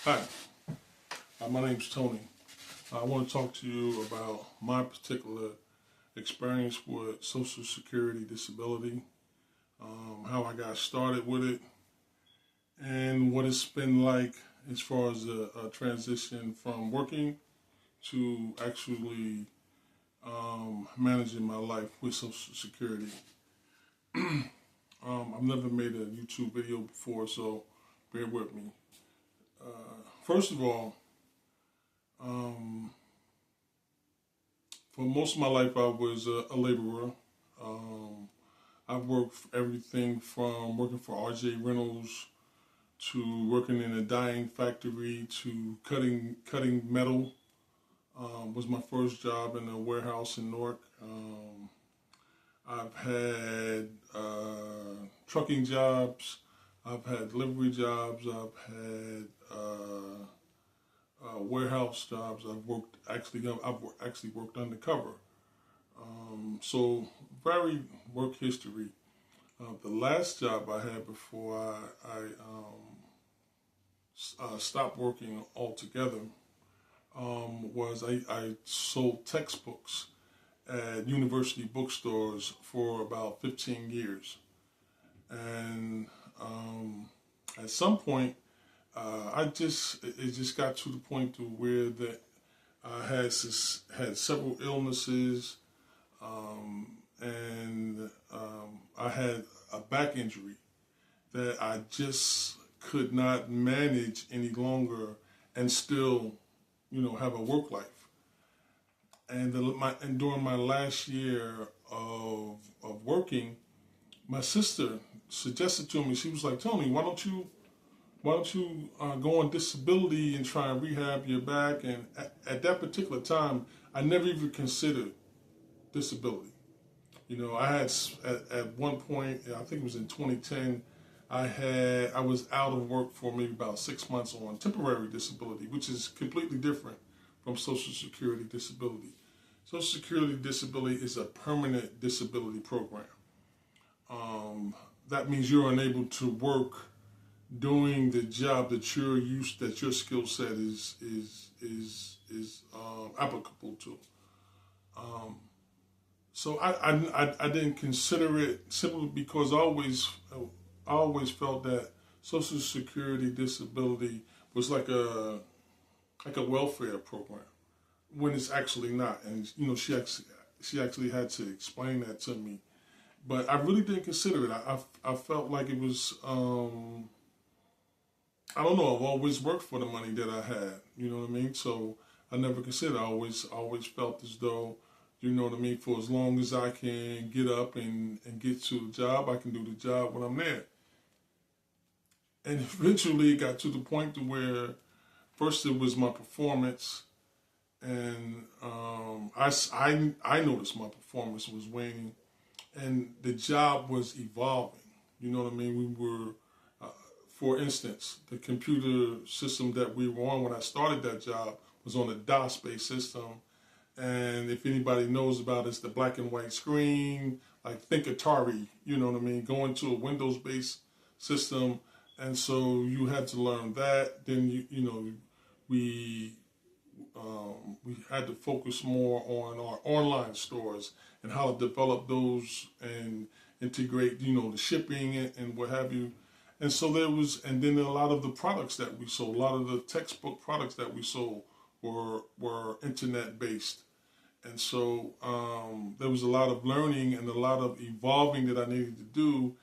Hi, my name's Tony. I want to talk to you about my particular experience with Social Security disability, how I got started with it, and what it's been like as far as a transition from working to actually managing my life with Social Security. I've never made a YouTube video before, so bear with me. First of all, um, for most of my life, I was a laborer. Um, I've worked everything from working for RJ Reynolds to working in a dyeing factory to cutting metal. Was my first job in a warehouse in Newark. I've had trucking jobs. I've had delivery jobs. I've had warehouse jobs. I've actually worked undercover. So very work history. The last job I had before I stopped working altogether was I sold textbooks at university bookstores for about 15 years. And at some point, it just got to the point to where that I had several illnesses, and I had a back injury that I just could not manage any longer and still, have a work life. And during my last year of working, my sister suggested to me. She was like, "Tony, why don't you go on disability and try and rehab your back?" And at that particular time, I never even considered disability. I had at one point, I think it was in 2010, I was out of work for maybe about 6 months on temporary disability, which is completely different from Social Security disability. Social Security disability is a permanent disability program. That means you're unable to work doing the job that your skill set is applicable to. So I didn't consider it simply because I always felt that Social Security disability was like a welfare program when it's actually not. And she actually had to explain that to me, but I really didn't consider it. I felt like it was I don't know. I've always worked for the money that I had. You know what I mean? So I never considered. I always felt as though, you know what I mean, for as long as I can get up and get to the job, I can do the job when I'm there. And eventually it got to the point to where first it was my performance, and I noticed my performance was waning, and the job was evolving. You know what I mean? For instance, the computer system that we were on when I started that job was on a DOS-based system. And if anybody knows about it, it's the black and white screen, like think Atari, you know what I mean, going to a Windows-based system. And so you had to learn that. Then, we we had to focus more on our online stores and how to develop those and integrate, the shipping and what have you. And so and then a lot of the products that we sold, a lot of the textbook products that we sold were internet based. And so there was a lot of learning and a lot of evolving that I needed to do.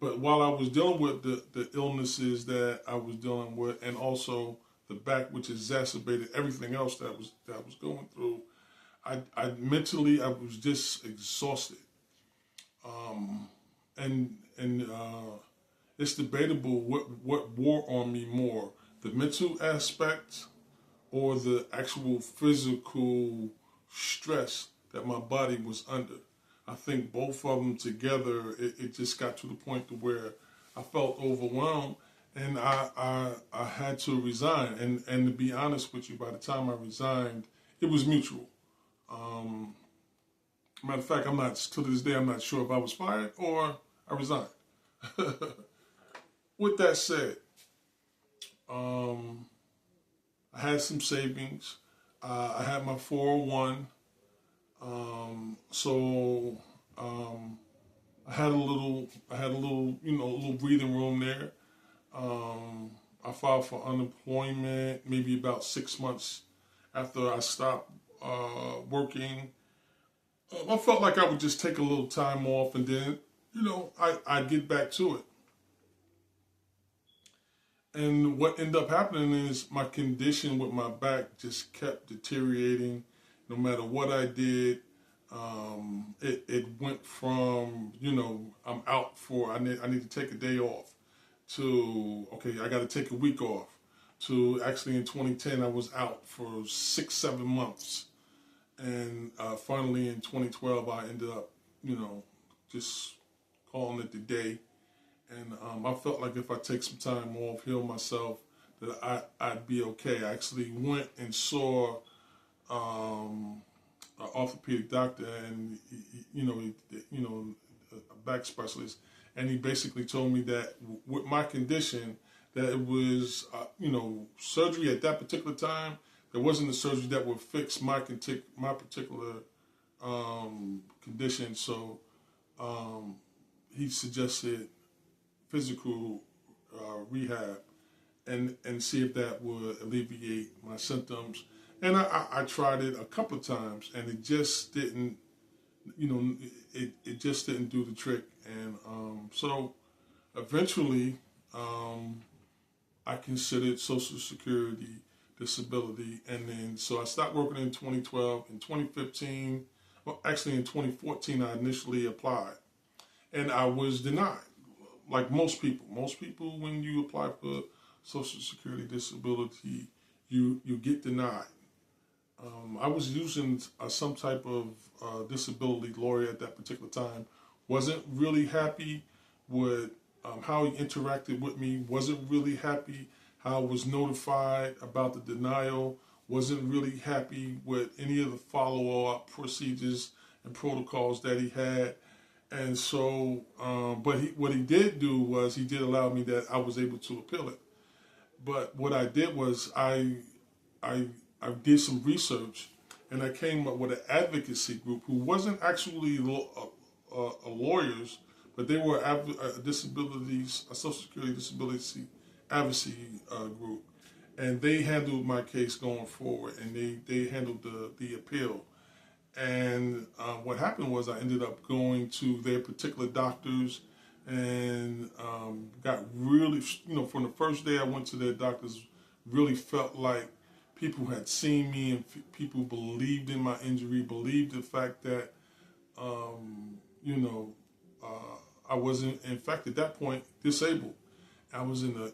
But while I was dealing with the illnesses that I was dealing with, and also the back, which exacerbated everything else that I was going through, I was just exhausted. And it's debatable what wore on me more, the mental aspect or the actual physical stress that my body was under. I think both of them together, it just got to the point to where I felt overwhelmed, and I had to resign. And to be honest with you, by the time I resigned, it was mutual. Um, Matter of fact, to this day, I'm not sure if I was fired or I resigned. With that said, um, I had some savings. I had my 401. So I had a little, a little breathing room there. I filed for unemployment maybe about 6 months after I stopped working. I felt like I would just take a little time off and then, I'd get back to it. And what ended up happening is my condition with my back just kept deteriorating no matter what I did. It went from, I'm out for, I need to take a day off to, okay, I got to take a week off to actually in 2010, I was out for 6, 7 months. And finally in 2012, I ended up, just calling it the day. And I felt like if I take some time off, heal myself, that I'd be okay. I actually went and saw an orthopedic doctor and a back specialist, and he basically told me that with my condition, that it was surgery at that particular time. There wasn't a surgery that would fix my particular condition. So he suggested physical rehab and see if that would alleviate my symptoms. And I tried it a couple of times, and it just didn't, it just didn't do the trick. And so eventually, I considered Social Security disability, and then so I stopped working in 2012. In 2015, well, actually in 2014, I initially applied, and I was denied. Like most people, when you apply for Social Security disability, you get denied. I was using some type of disability lawyer at that particular time. Wasn't really happy with how he interacted with me. Wasn't really happy how I was notified about the denial. Wasn't really happy with any of the follow-up procedures and protocols that he had. And so, but what he did do was he did allow me that I was able to appeal it. But what I did was I did some research, and I came up with an advocacy group who wasn't actually lawyers, but they were a Social Security disability advocacy group, and they handled my case going forward, and they handled the appeal. And what happened was I ended up going to their particular doctors and got really, from the first day I went to their doctors, really felt like people had seen me and people believed in my injury, believed the fact that, I wasn't, in fact, at that point, disabled. I was in a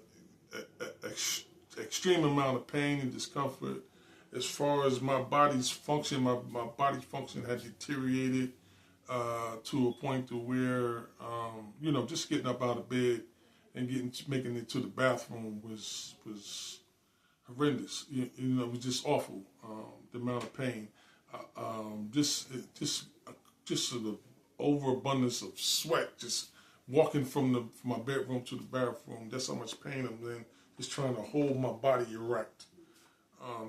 extreme amount of pain and discomfort. As far as my body's function, my body's function had deteriorated to a point to where, just getting up out of bed and making it to the bathroom was horrendous. It was just awful. The amount of pain, just an overabundance of sweat, just walking from my bedroom to the bathroom. That's how much pain I'm in. Just trying to hold my body erect.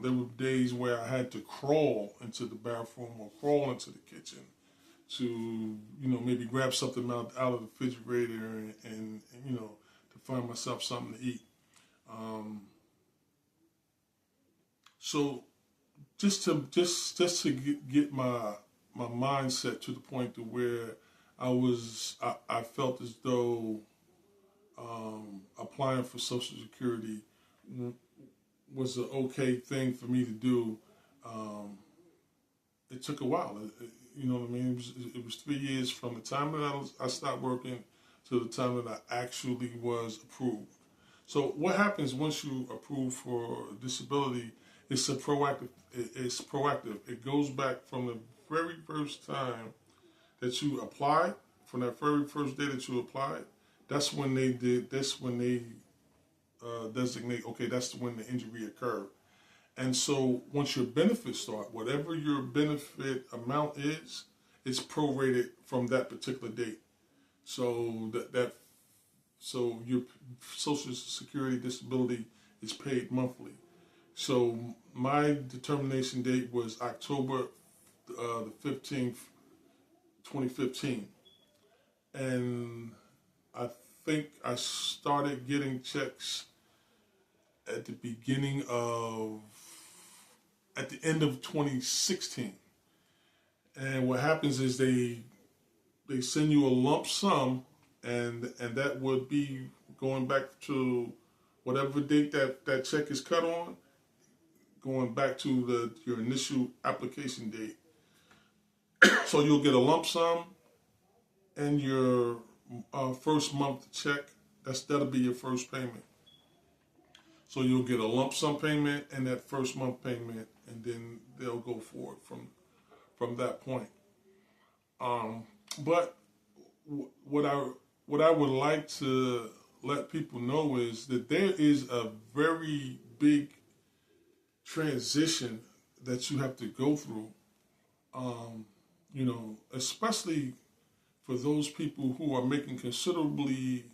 There were days where I had to crawl into the bathroom or crawl into the kitchen to, maybe grab something out of the refrigerator and to find myself something to eat. So just to get my mindset to the point to where I felt as though applying for Social Security was an okay thing for me to do. It took a while. You know what I mean? It was 3 years from the time that I stopped working to the time that I actually was approved. So what happens once you approve for disability? It's proactive. It goes back from the very first time that you applied, from that very first day that you applied. That's when they designate, okay, that's when the injury occurred. And so once your benefits start, whatever your benefit amount is, it's prorated from that particular date. So so your Social Security disability is paid monthly. So my determination date was October the 15th, 2015. And I think I started getting checks at the at the end of 2016. And what happens is they send you a lump sum, and that would be going back to whatever date that check is cut on, going back to your initial application date. So you'll get a lump sum and your first month check. That'll be your first payment. So you'll get a lump sum payment and that first month payment, and then they'll go forward from that point. But what I would like to let people know is that there is a very big transition that you have to go through. Especially for those people who are making considerably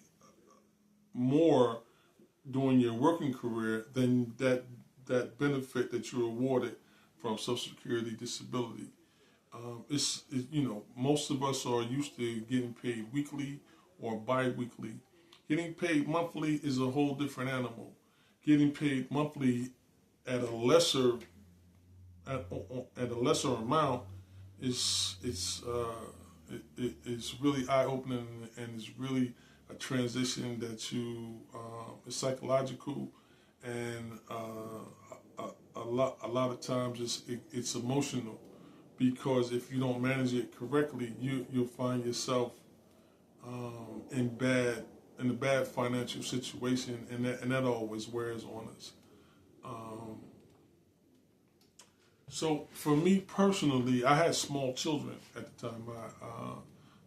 more during your working career than that benefit that you're awarded from Social Security disability. Most of us are used to getting paid weekly or bi-weekly. Getting paid monthly is a whole different animal. Getting paid monthly at a lesser amount is really eye opening, and is really a transition that is psychological, and a lot of times it's emotional, because if you don't manage it correctly, you'll find yourself in a bad financial situation, and that always wears on us. So for me personally, I had small children at the time.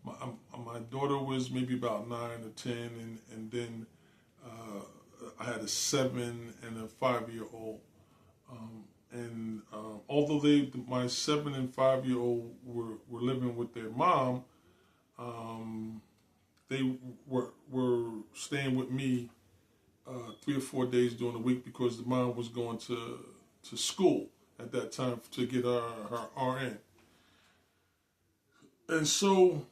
My daughter was maybe about 9 or 10, and then I had a 7 and a 5-year-old. Although my 7 and 5-year-old were living with their mom, they were staying with me 3 or 4 days during the week, because the mom was going to school at that time to get her RN. And so,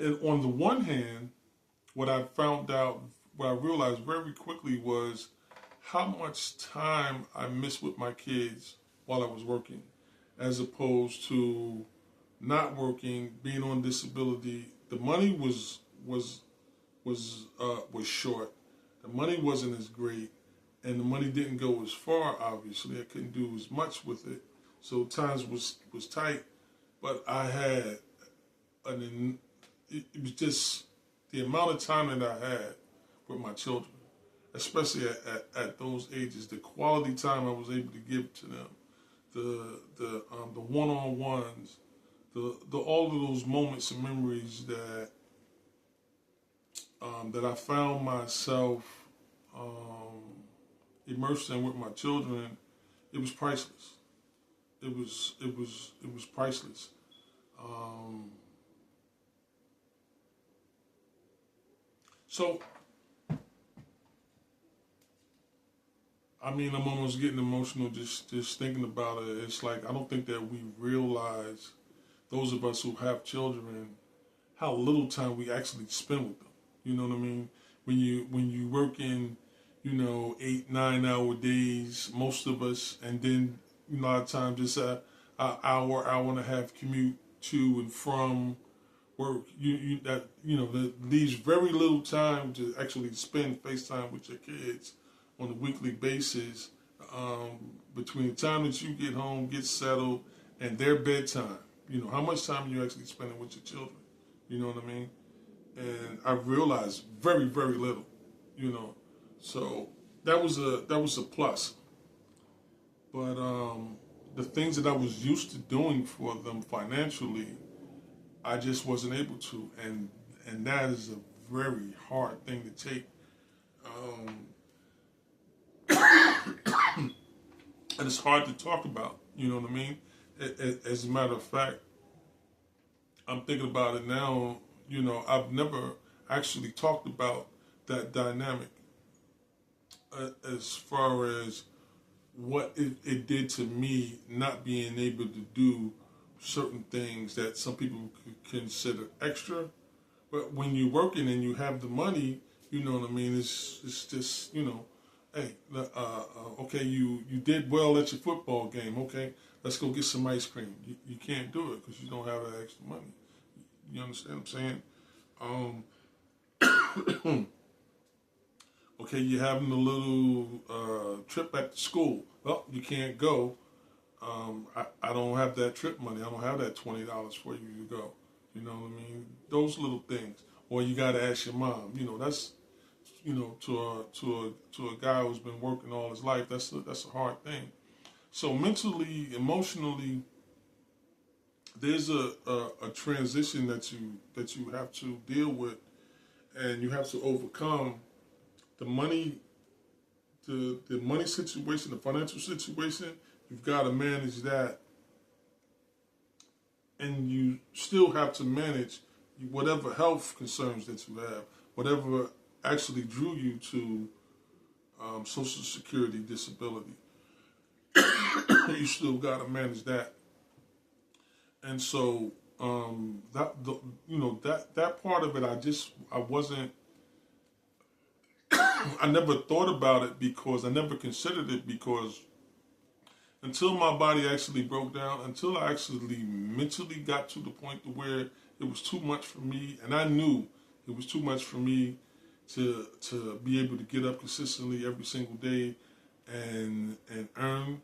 and on the one hand, what I realized very quickly was how much time I missed with my kids while I was working, as opposed to not working, being on disability. The money was short. The money wasn't as great, and the money didn't go as far. Obviously, I couldn't do as much with it, so times was tight. But I had it was just the amount of time that I had with my children, especially at those ages, the quality time I was able to give to them, the one-on-ones, the all of those moments and memories that I found myself immersed in with my children. It was priceless. It was priceless. So, I mean, I'm almost getting emotional just thinking about it. It's like, I don't think that we realize, those of us who have children, how little time we actually spend with them. You know what I mean? When you work in, 8-9 hour days, most of us, and then a lot of times it's an hour and a half commute to and from work. That leaves very little time to actually spend FaceTime with your kids on a weekly basis, between the time that you get home, get settled, and their bedtime. How much time are you actually spending with your children? You know what I mean? And I realized very, very little. So that was a plus. But the things that I was used to doing for them financially, I just wasn't able to, and that is a very hard thing to take. And it's hard to talk about, you know what I mean? As a matter of fact, I'm thinking about it now, I've never actually talked about that dynamic as far as what it did to me, not being able to do certain things that some people could consider extra. But when you're working and you have the money, you know what I mean. It's just, you know, hey, okay, you did well at your football game. Okay, let's go get some ice cream. You can't do it because you don't have that extra money. You understand what I'm saying? Okay, you're having a little trip back to school. Well, you can't go. I don't have that trip money. I don't have that $20 for you to go. You know what I mean? Those little things. Or you got to ask your mom. You know, that's, you know, to a guy who's been working all his life, that's a hard thing. So mentally, emotionally, there's a transition that you have to deal with, and you have to overcome the money, the money situation, the financial situation. You've got to manage that, and you still have to manage whatever health concerns that you have, whatever actually drew you to Social Security disability. You still got to manage that, and so that part of it, I wasn't. I never thought about it because I never considered it because until my body actually broke down, until I actually mentally got to the point to where it was too much for me, and I knew it was too much for me to be able to get up consistently every single day and earn.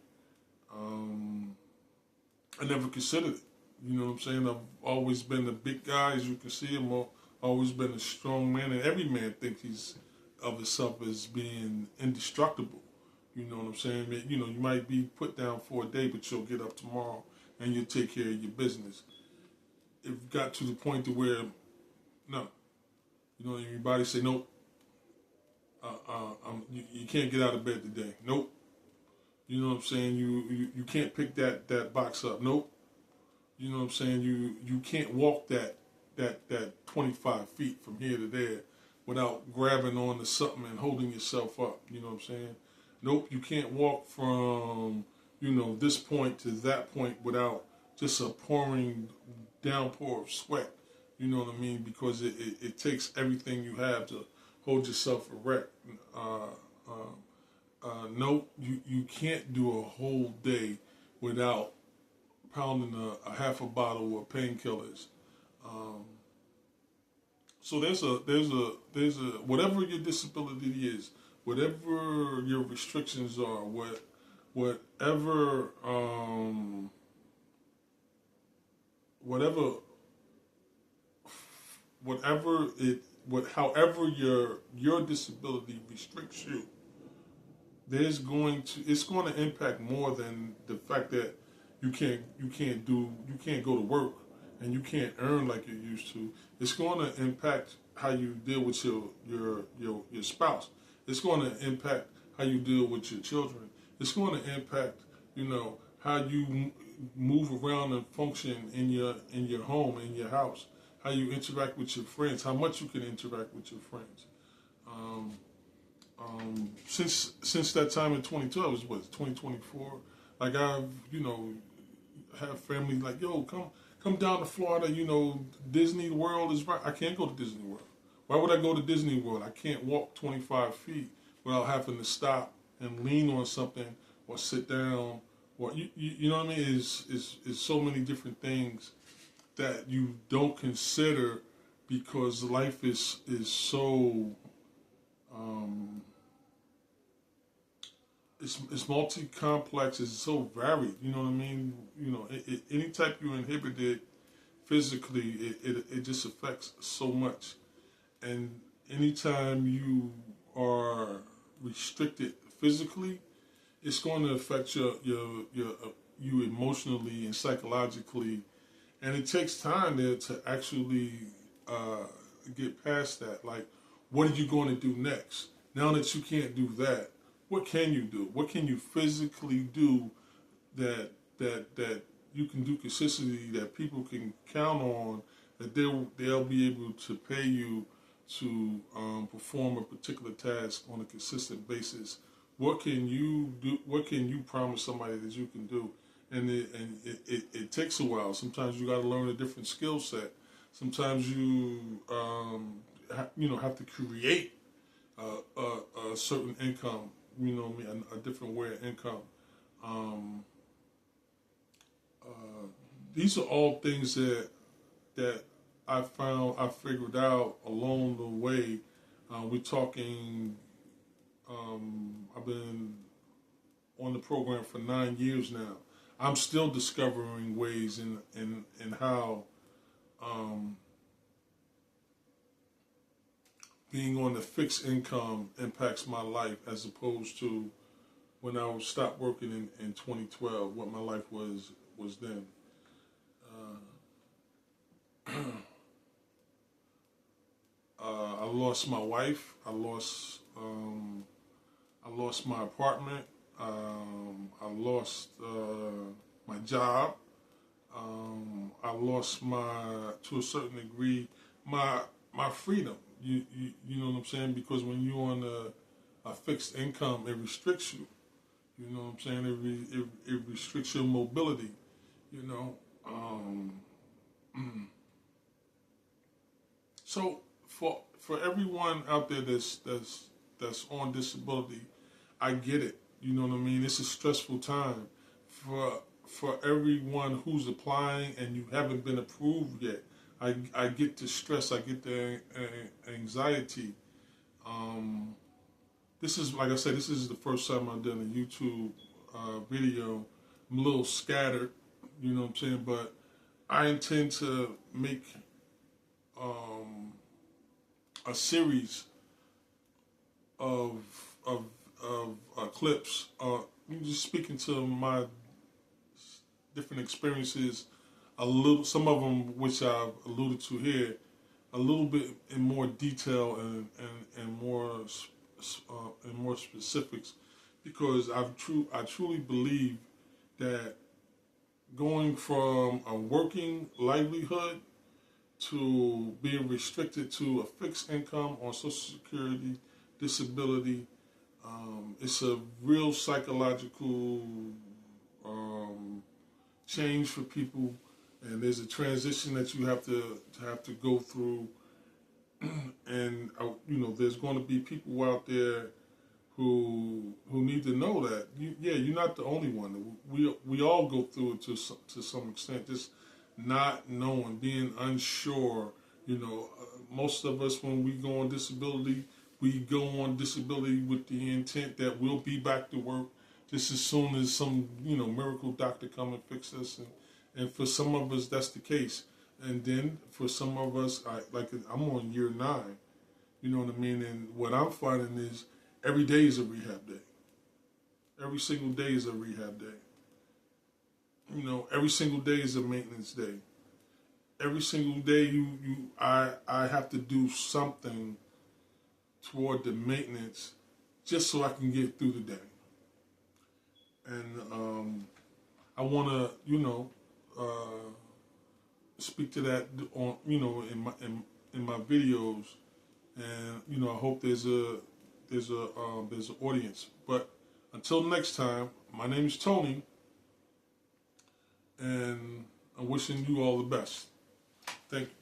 I never considered it. You know what I'm saying? I've always been a big guy, as you can see. I've always been a strong man, and every man thinks he's of himself as being indestructible. You know what I'm saying? You know, you might be put down for a day, but you'll get up tomorrow and you'll take care of your business. It got to the point to where, no, you know, everybody say, nope, you can't get out of bed today. Nope. You know what I'm saying? You can't pick that box up. Nope. You know what I'm saying? You can't walk that 25 feet from here to there without grabbing onto something and holding yourself up. You know what I'm saying? Nope, you can't walk from, you know, this point to that point without just a pouring downpour of sweat. You know what I mean? Because it takes everything you have to hold yourself erect. Nope, you can't do a whole day without pounding a half a bottle of painkillers. So there's a whatever your disability is, whatever your restrictions are, whatever however your disability restricts you, it's going to impact more than the fact that you can't go to work and you can't earn like you used to. It's going to impact how you deal with your spouse. It's going to impact how you deal with your children. It's going to impact, you know, how you move around and function in your home, in your house, how you interact with your friends, how much you can interact with your friends. Since that time in 2012, it was what, 2024. Like I've, you know, have family like, yo, come down to Florida. You know, Disney World is right. I can't go to Disney World. Why would I go to Disney World? I can't walk 25 feet without having to stop and lean on something or sit down. Or you know what I mean? Is so many different things that you don't consider because life is so it's multi-complex. It's so varied. You know what I mean? You know, any type you inhibited physically, it just affects so much. And anytime you are restricted physically, it's going to affect you emotionally and psychologically. And it takes time there to actually get past that. Like, what are you going to do next? Now that you can't do that, what can you do? What can you physically do that you can do consistently, that people can count on, that they'll be able to pay you to perform a particular task on a consistent basis. What can you do? What can you promise somebody that you can do? And it takes a while. Sometimes you got to learn a different skill set. Sometimes you have to create a certain income. You know, a different way of income. These are all things that I figured out along the way. We're talking. I've been on the program for 9 years now. I'm still discovering ways in how being on the fixed income impacts my life, as opposed to when I stopped working in 2012. What my life was then. I lost my wife. I lost my apartment. I lost my job. I lost to a certain degree, my freedom. You know what I'm saying? Because when you're on a fixed income, it restricts you. You know what I'm saying? It restricts your mobility. You know. So for everyone out there that's on disability, I get it. You know what I mean? It's a stressful time for everyone who's applying and you haven't been approved yet. I get the stress. I get the anxiety. This is, like I said, this is the first time I've done a YouTube video. I'm a little scattered, you know what I'm saying, but I intend to make a series of clips, just speaking to my different experiences, a little, some of them which I've alluded to here, a little bit in more detail and more specifics, because I truly believe that going from a working livelihood to being restricted to a fixed income on Social Security, disability, it's a real psychological change for people, and there's a transition that you have to go through. And there's going to be people out there who need to know that you're not the only one. We all go through it to some extent. Just not knowing, being unsure. Most of us, when we go on disability, we go on disability with the intent that we'll be back to work just as soon as some miracle doctor come and fix us. And for some of us, that's the case. And then for some of us, I'm on year 9. You know what I mean? And what I'm finding is every day is a rehab day. Every single day is a rehab day. Every single day is a maintenance day. Every single day I have to do something toward the maintenance just so I can get through the day. And I want to, speak to that on, in my videos, and I hope there's an audience. But until next time, my name is Tony, and I'm wishing you all the best. Thank you.